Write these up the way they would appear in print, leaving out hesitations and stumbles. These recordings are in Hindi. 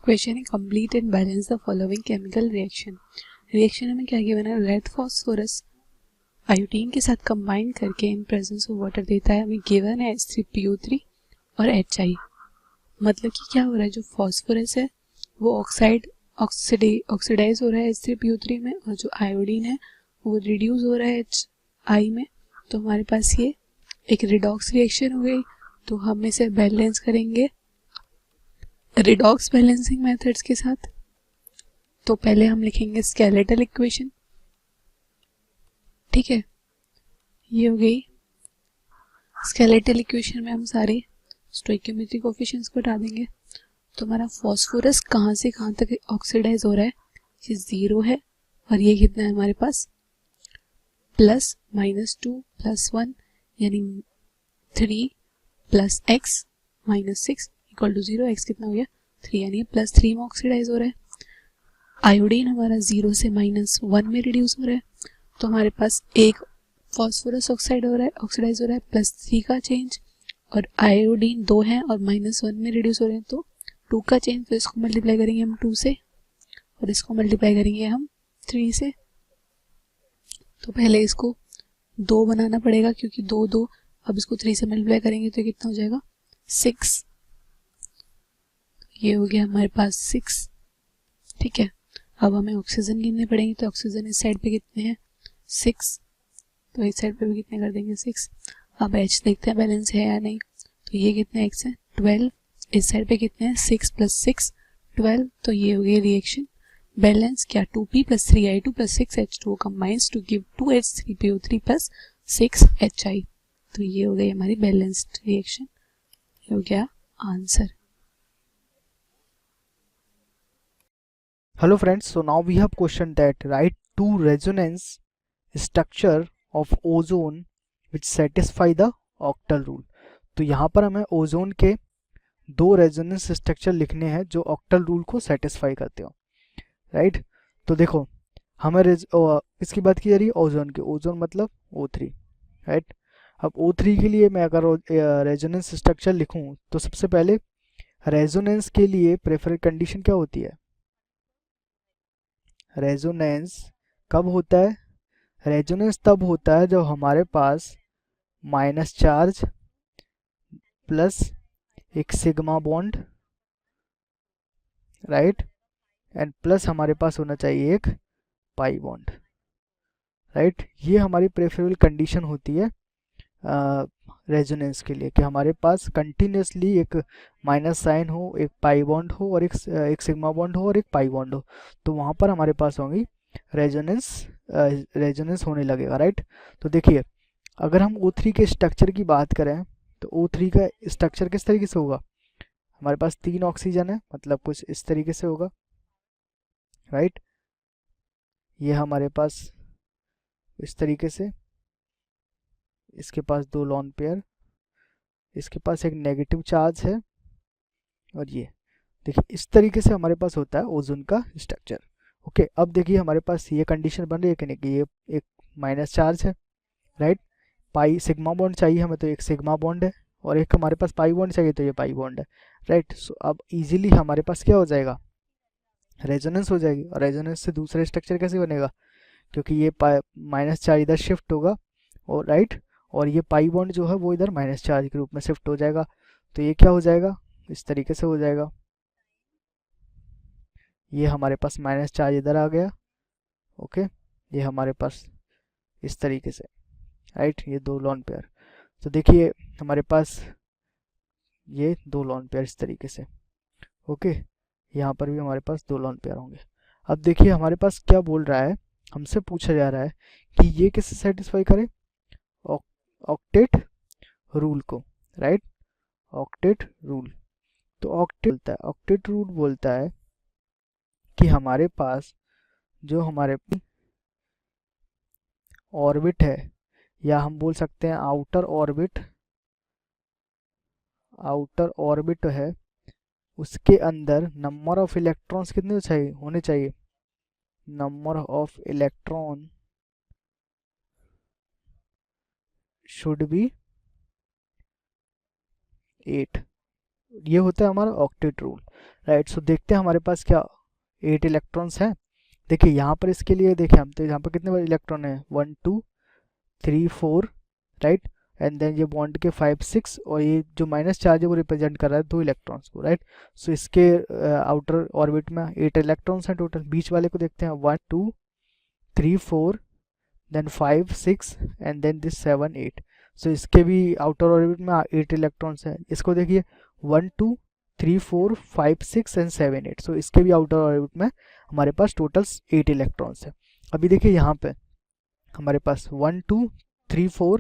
क्वेश्चन है complete and balance the following chemical reaction. Reaction में क्या गिवन है, रेड फॉस्फोरस आयोडीन के साथ कंबाइन करके इन प्रेजेंस ऑफ वाटर देता है। हमें गिवन है H3PO3 और HI। मतलब कि क्या हो रहा है, जो फॉस्फोरस है वो ऑक्सीडाइज हो रहा है H3PO3 में, और जो आयोडीन है वो रिड्यूस हो रहा है HI में। तो हमारे पास ये एक रिडॉक्स रिएक्शन हो गई। तो हम इसे बैलेंस करेंगे रिडॉक्स बैलेंसिंग मेथड्स के साथ। तो पहले हम लिखेंगे स्केलेटल इक्वेशन, ठीक है, ये हो गई स्केलेटल इक्वेशन में हम सारे स्टोइकियोमेट्रिक कोएफिशिएंट्स को हटा देंगे। तो हमारा फॉस्फोरस कहाँ से कहाँ तक ऑक्सीडाइज हो रहा है, ये 0 है, और ये कितना है हमारे पास प्लस -2 + 1 यानी 3 + x - 6 = 0। x कितना हो गया 3, यानी +3 में ऑक्सीडाइज हो रहा है। आयोडीन हमारा 0 से -1 में रिड्यूस हो रहा है। तो हमारे पास एक फॉस्फोरस ऑक्सीडाइज हो रहा है +3 का चेंज, और आयोडीन 2 है और -1 में रिड्यूस हो रहे हैं, तो 2 का चेंज। तो इसको मल्टीप्लाई करेंगे हम 2 से, और इसको मल्टीप्लाई करेंगे हम 3 से। तो पहले इसको 2 बनाना पड़ेगा, क्योंकि 2 2, अब इसको 3 से मल्टीप्लाई करेंगे तो कितना हो जाएगा 6। ये हो गया हमारे पास 6, ठीक है। अब हमें ऑक्सीजन गिनने पड़ेंगे। तो ऑक्सीजन इस साइड पे कितने हैं 6, तो इस साइड पे भी कितने कर देंगे 6। अब H देखते हैं बैलेंस है या नहीं। तो ये कितने x है 12, इस साइड पे कितने हैं 6 + 6 12। तो ये हो गई रिएक्शन बैलेंस। क्या 2p + 3i2 + 6h2 combines to give 2H3PO3 + 6HI। तो ये हो गई हमारी बैलेंस्ड रिएक्शन, ये हो गया answer. Hello friends, so now we have question that write two resonance structure of ozone which satisfy the octal rule। तो यहाँ पर हमें ओजोन के दो रेजोनेंस स्ट्रक्चर लिखने हैं जो ऑक्टल रूल को सेटिस्फाई करते हो, राइट। तो देखो हमें इसकी बात की जा रही है ओजोन की, ओजोन मतलब O3, राइट। अब O3 के लिए मैं अगर रेजोनेंस स्ट्रक्चर लिखूं तो सबसे पहले रेजोनेंस के लिए प्रेफर कंडीशन क्या होती है, रेजोनेंस कब होता है, रेजोनेंस तब होता है जब हमारे पास माइनस चार्ज प्लस एक sigma bond, right, and plus हमारे पास होना चाहिए एक पाई बॉन्ड, राइट। ये हमारी प्रेफरेबल कंडीशन होती है रेजोनेंस के लिए, कि हमारे पास कंटिन्यूसली एक माइनस साइन हो, एक पाई बॉन्ड हो, और एक सिग्मा बॉन्ड हो, और एक पाई बॉन्ड हो। तो वहाँ पर हमारे पास होंगी रेजोनेंस होने लगेगा, राइट। तो देखिए अगर हम O3 के स्ट्रक्चर की बात करें तो O3 का स्ट्रक्चर किस तरीके से होगा, हमारे पास 3 ऑक्सीजन है, मतलब कुछ इस तरीके से होगा, राइट। ये हमारे पास इस तरीके से, इसके पास 2 लॉन पेयर, इसके पास एक नेगेटिव चार्ज है, और ये देखिए इस तरीके से हमारे पास होता है ओजोन का स्ट्रक्चर। ओके, अब देखिए हमारे पास ये कंडीशन बन रही है कि नहीं, कि ये एक माइनस चार्ज है, राइट। पाई सिग्मा बॉन्ड चाहिए हमें, तो एक सिग्मा बॉन्ड है, और एक हमारे पास पाई बॉन्ड चाहिए, तो ये पाई बॉन्ड है, राइट। सो अब इजीली हमारे पास क्या हो जाएगा, रेजोनेंस हो जाएगी। और रेजोनेंस से दूसरा स्ट्रक्चर कैसे बनेगा, क्योंकि ये माइनस चार्ज इधर शिफ्ट होगा, और राइट, और ये पाई बॉन्ड जो है वो इधर माइनस चार्ज के रूप में शिफ्ट हो जाएगा। तो ये क्या हो जाएगा, इस तरीके से हो जाएगा, ये हमारे पास माइनस चार्ज इधर आ गया, ओके, ये हमारे पास इस तरीके से, राइट, ये 2 लॉन पेयर। तो देखिए हमारे पास ये 2 लॉन पेयर इस तरीके से, ओके, यहाँ पर भी हमारे पास 2 लॉन पेयर होंगे। अब देखिए हमारे पास क्या बोल रहा है, हमसे पूछा जा रहा है कि ये किसे सेटिस्फाई करे, ऑक्टेट रूल को, राइट, ऑक्टेट रूल। तो ऑक्टेट रूल बोलता है कि हमारे पास जो हमारे ऑर्बिट है, या हम बोल सकते हैं आउटर ऑर्बिट है, उसके अंदर नंबर ऑफ इलेक्ट्रॉन्स कितने होने चाहिए, number of electron should be 8, ये होता है हमारा ऑक्टेट रूल, राइट। सो देखते हैं हमारे पास क्या 8 इलेक्ट्रॉन्स हैं। देखिए यहाँ पर इसके लिए देखिए हम तो यहाँ पर कितने इलेक्ट्रॉन है, 1 2 3 4, राइट। एंड देन ये बॉन्ड के 5 6 और ये जो माइनस चार्ज है वो रिप्रेजेंट कर रहा है 2 इलेक्ट्रॉन्स को, राइट। सो इसके आउटर ऑर्बिट में 8 इलेक्ट्रॉन्स हैं टोटल। बीच वाले को देखते हैं 1 2 3 4 देन 5 6 एंड देन दिस 7 8। सो इसके भी आउटर ऑर्बिट में 8 इलेक्ट्रॉन्स हैं। इसको देखिए 1 2 3 4 5 6 एंड 7 8। सो इसके भी आउटर ऑर्बिट में हमारे पास टोटल 8 इलेक्ट्रॉन्स हैं। अभी देखिए यहाँ पे हमारे पास 1 2 3 4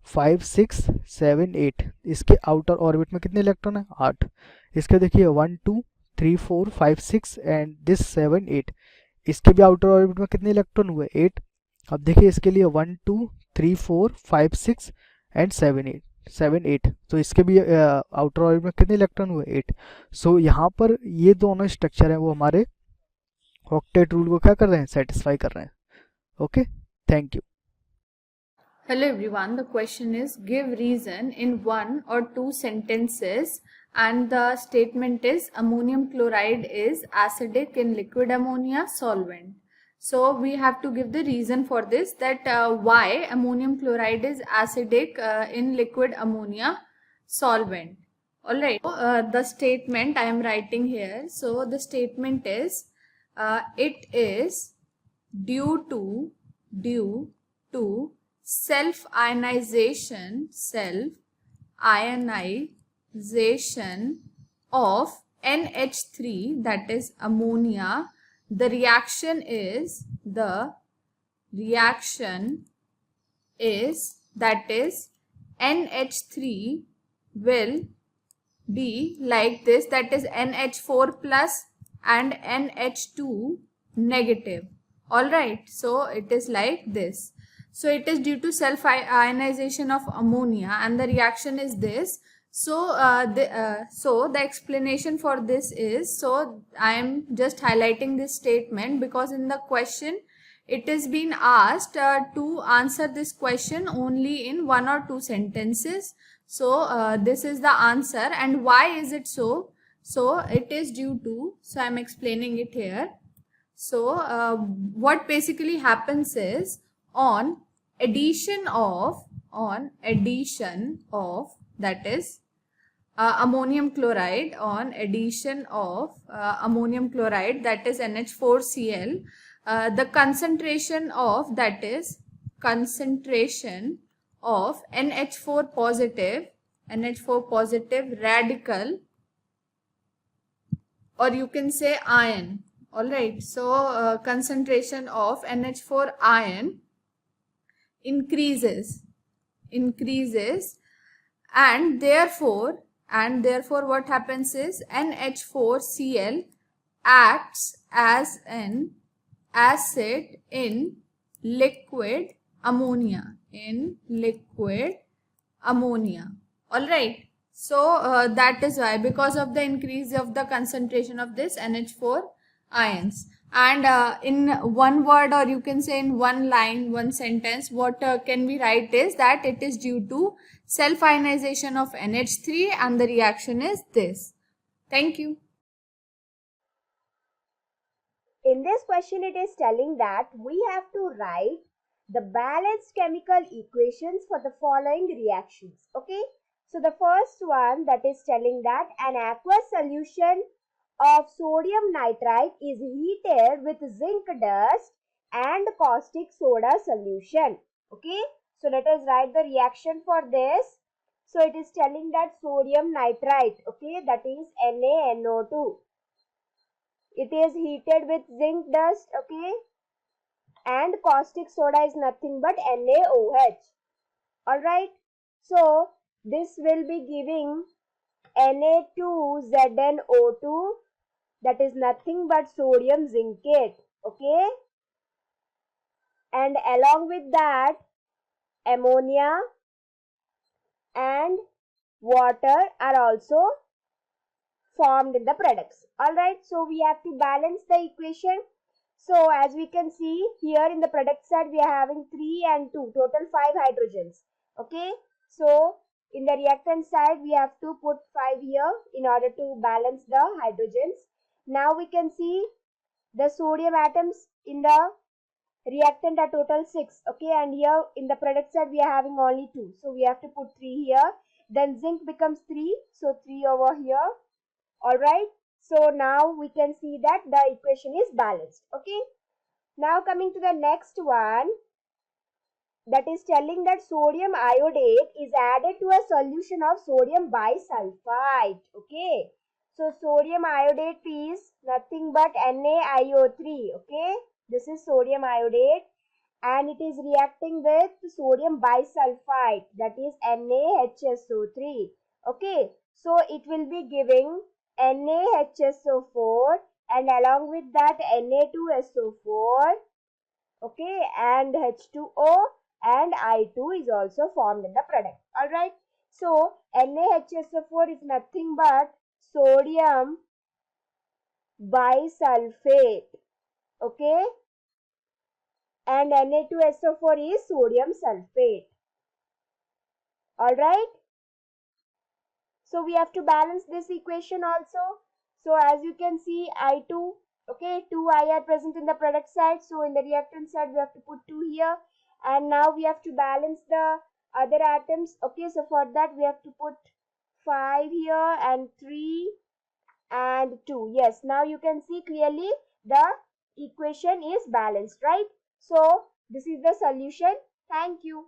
5 6 7 8, इसके आउटर ऑर्बिट में कितने इलेक्ट्रॉन है, 8। इसके देखिए 1 2 3 4 5 6 एंड दिस 7 8, इसके भी आउटर ऑर्बिट में कितने इलेक्ट्रॉन हुए, 8। अब देखिए इसके लिए 1 2 3 4 5 6 एंड 7 8, तो इसके भी आउटर ऑर्बिट में कितने इलेक्ट्रॉन हुए, 8। सो यहाँ पर ये दोनों स्ट्रक्चर हैं वो हमारे ऑक्टेट रूल को क्या कर रहे हैं, सेटिस्फाई कर रहे हैं। Okay, thank you. Hello everyone, the question is give reason in one or two sentences and the statement is ammonium chloride is acidic in liquid ammonia solvent. So we have to give the reason for this, that why ammonium chloride is acidic in liquid ammonia solvent. Alright, so, the statement I am writing here. So the statement is it is due to self-ionization of NH3, that is ammonia. The reaction is that is NH3 will be like this, that is NH4 plus and NH2 negative. Alright, so it is like this. So it is due to self-ionization of ammonia and the reaction is this. So the explanation for this is, so I am just highlighting this statement because in the question it is been asked to answer this question only in one or two sentences. So this is the answer. And why is it so? So it is due to, so I am explaining it here. So what basically happens is on addition of that is ammonium chloride, on addition of ammonium chloride, that is NH4Cl, the concentration of NH4 positive radical, or you can say ion. Alright, so concentration of NH4 ion increases and therefore what happens is NH4Cl acts as an acid in liquid ammonia, alright. So that is why, because of the increase of the concentration of this NH4 ions. And in one word, or you can say in one line, one sentence, what can we write is that it is due to self-ionization of NH3 and the reaction is this. Thank you. In this question, it is telling that we have to write the balanced chemical equations for the following reactions. Okay. So the first one, that is telling that an aqueous solution of sodium nitrite is heated with zinc dust and caustic soda solution. Okay. So let us write the reaction for this. So it is telling that sodium nitrite, okay, that is NaNO2. It is heated with zinc dust, okay, and caustic soda is nothing but NaOH. Alright, so this will be giving Na2ZnO2, that is nothing but sodium zincate, okay, and along with that ammonia and water are also formed in the products. Alright, so we have to balance the equation. So as we can see here in the product side, we are having 3 and 2, total 5 hydrogens. Okay, so In the reactant side, we have to put 5 here in order to balance the hydrogens. Now we can see the sodium atoms in the reactant are total 6. Okay, and here in the product side we are having only 2. So we have to put 3 here. Then zinc becomes 3. So 3 over here. Alright. So now we can see that the equation is balanced. Okay. Now coming to the next one, that is telling that sodium iodate is added to a solution of sodium bisulfite. Okay. So sodium iodate is nothing but NaIO3. Okay. This is sodium iodate and it is reacting with sodium bisulfite, that is NaHSO3. Okay. So it will be giving NaHSO4 and along with that Na2SO4. Okay, and H2O and I2 is also formed in the product. Alright, so NaHSO4 is nothing but sodium bisulfate. Okay, and Na2SO4 is sodium sulfate. Alright, so we have to balance this equation also. So as you can see, I2, okay, 2I are present in the product side. So in the reactant side, we have to put 2 here. And now we have to balance the other atoms. Okay, so for that, we have to put 5 here and 3 and 2. Yes, now you can see clearly the equation is balanced, right? So this is the solution. Thank you.